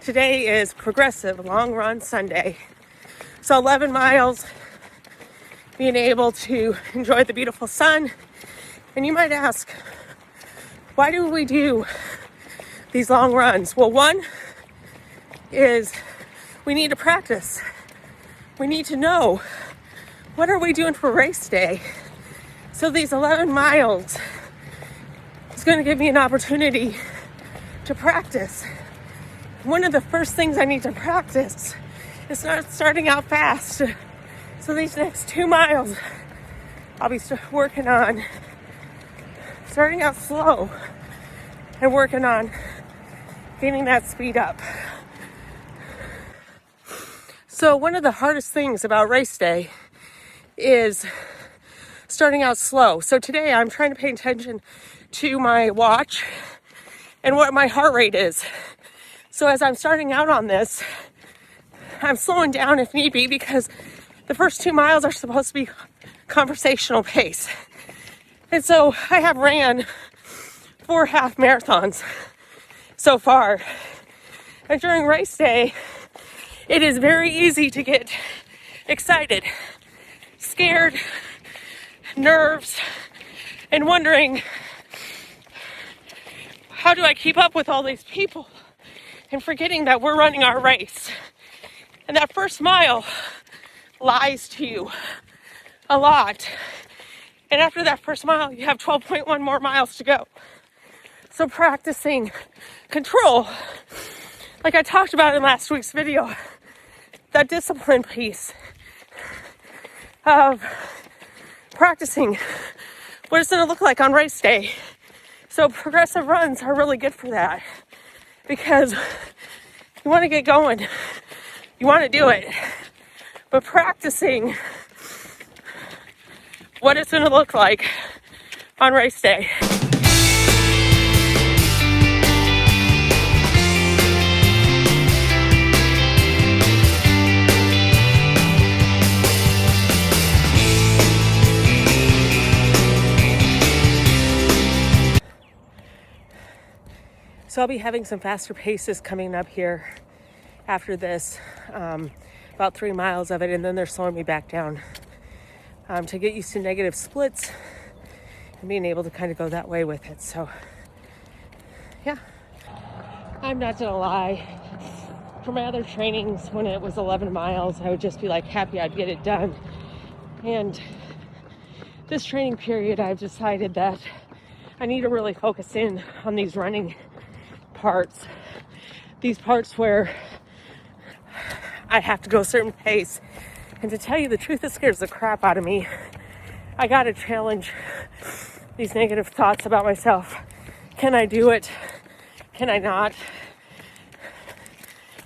Today is Progressive Long Run Sunday. So 11 miles, being able to enjoy the beautiful sun. And you might ask, why do we do these long runs? Well, one is we need to practice. We need to know, what are we doing for race day? So these 11 miles is going to give me an opportunity to practice. One of the first things I need to practice is not starting out fast. So these next 2 miles, I'll be working on starting out slow and working on getting that speed up. So one of the hardest things about race day is starting out slow. So today I'm trying to pay attention to my watch and what my heart rate is. So as I'm starting out on this, I'm slowing down if need be, because the first 2 miles are supposed to be conversational pace. And so I have ran 4 half marathons so far. And during race day, it is very easy to get excited, scared, nerves, and wondering, how do I keep up with all these people? And forgetting that we're running our race. And that first mile lies to you a lot. And after that first mile, you have 12.1 more miles to go. So practicing control, like I talked about in last week's video, that discipline piece of practicing what it's going to look like on race day. So progressive runs are really good for that, because you want to get going, you want to do it, but practicing what it's going to look like on race day. So I'll be having some faster paces coming up here after this, about 3 miles of it, and then they're slowing me back down to get used to negative splits and being able to kind of go that way with it. So yeah, I'm not gonna lie, for my other trainings, when it was 11 miles, I would just be like happy I'd get it done. And this training period, I've decided that I need to really focus in on these running parts, these parts where I have to go a certain pace. And to tell you the truth, it scares the crap out of me. I gotta challenge these negative thoughts about myself. Can I do it? Can I not?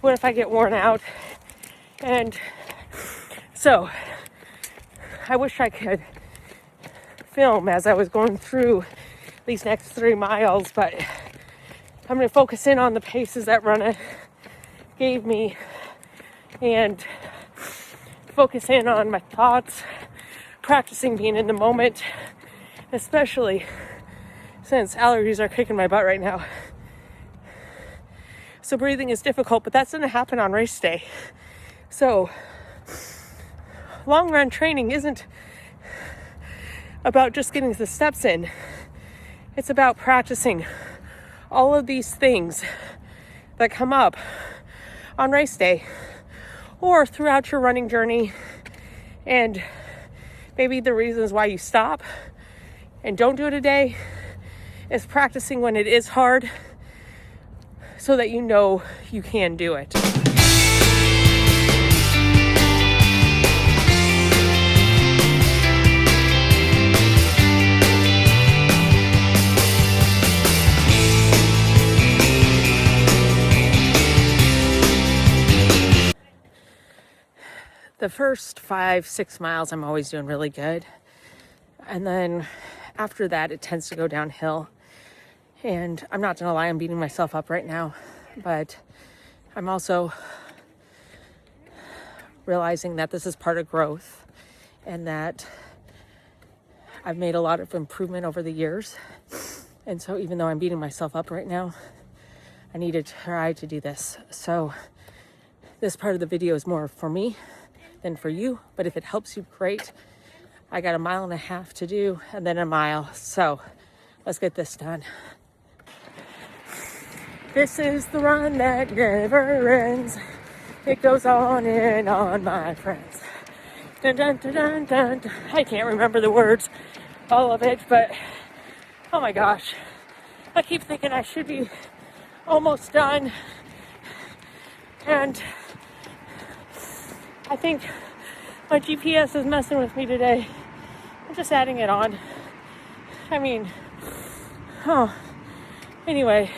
What if I get worn out? And so I wish I could film as I was going through these next 3 miles, but I'm going to focus in on the paces that Run gave me and focus in on my thoughts, practicing being in the moment, especially since allergies are kicking my butt right now. So breathing is difficult, but that's going to happen on race day. So long run training isn't about just getting the steps in. It's about practicing all of these things that come up on race day or throughout your running journey, and maybe the reasons why you stop and don't do it a day is practicing when it is hard so that you know you can do it. The first 5-6 miles, I'm always doing really good. And then after that, it tends to go downhill. And I'm not gonna lie, I'm beating myself up right now, but I'm also realizing that this is part of growth and that I've made a lot of improvement over the years. And so even though I'm beating myself up right now, I need to try to do this. So this part of the video is more for me than for you, but if it helps you, great. I got 1.5 miles to do and then 1 mile. So let's get this done. This is the run that never ends. It goes on and on, my friends. Dun, dun, dun, dun, dun, dun. I can't remember the words, all of it, but oh my gosh. I keep thinking I should be almost done. And I think my GPS is messing with me today. I'm just adding it on. I mean, anyway.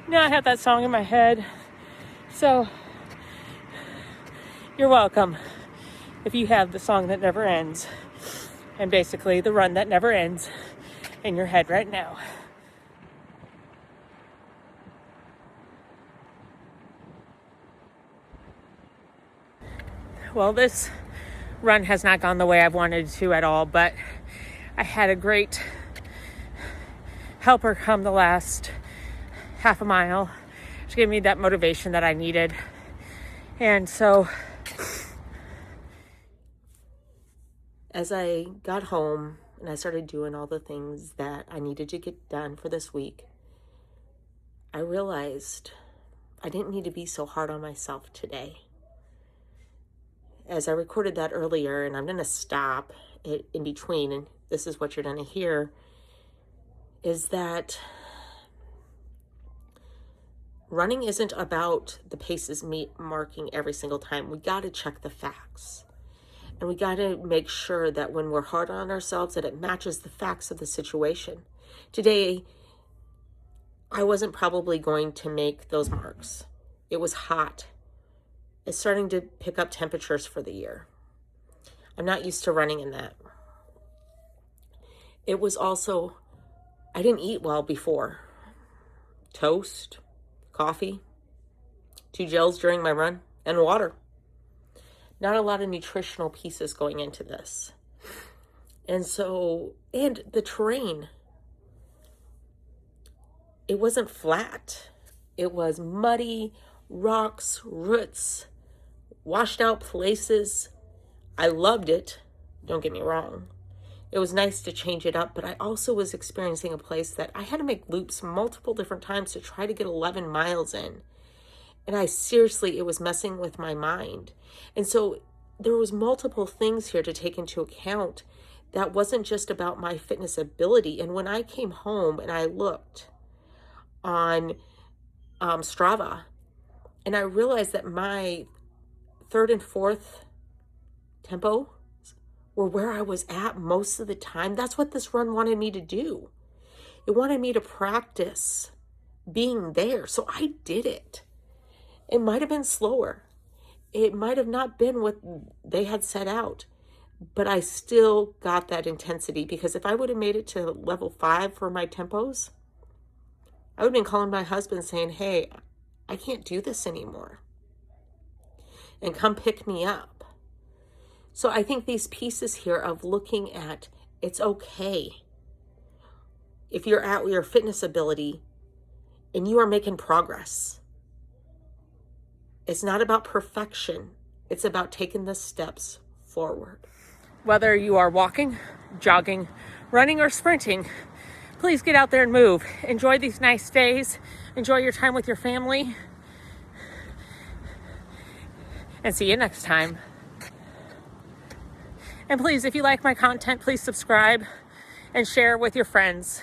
Now I have that song in my head. So, you're welcome if you have the song that never ends. And basically the run that never ends in your head right now. Well, this run has not gone the way I've wanted to at all, but I had a great helper come the last half a mile. She gave me that motivation that I needed. And so as I got home and I started doing all the things that I needed to get done for this week, I realized I didn't need to be so hard on myself today. As I recorded that earlier, and I'm going to stop it in between, and this is what you're going to hear, is that running isn't about the paces marking every single time. We got to check the facts. And we got to make sure that when we're hard on ourselves, that it matches the facts of the situation. Today, I wasn't probably going to make those marks. It was hot. It's starting to pick up temperatures for the year. I'm not used to running in that. It was also, I didn't eat well before. Toast, coffee, 2 gels during my run, and water. Not a lot of nutritional pieces going into this. And the terrain, it wasn't flat. It was muddy, rocks, roots, washed out places. I loved it. Don't get me wrong. It was nice to change it up, but I also was experiencing a place that I had to make loops multiple different times to try to get 11 miles in. And it was messing with my mind. And so there was multiple things here to take into account that wasn't just about my fitness ability. And when I came home and I looked on Strava, and I realized that my 3rd and 4th tempo were where I was at most of the time. That's what this run wanted me to do. It wanted me to practice being there. So I did it. It might have been slower. It might have not been what they had set out, but I still got that intensity, because if I would have made it to level 5 for my tempos, I would have been calling my husband saying, hey, I can't do this anymore, and come pick me up. So I think these pieces here of looking at, it's okay if you're at your fitness ability and you are making progress. It's not about perfection. It's about taking the steps forward. Whether you are walking, jogging, running, or sprinting, please get out there and move. Enjoy these nice days. Enjoy your time with your family. And see you next time. And please, if you like my content, please subscribe and share with your friends.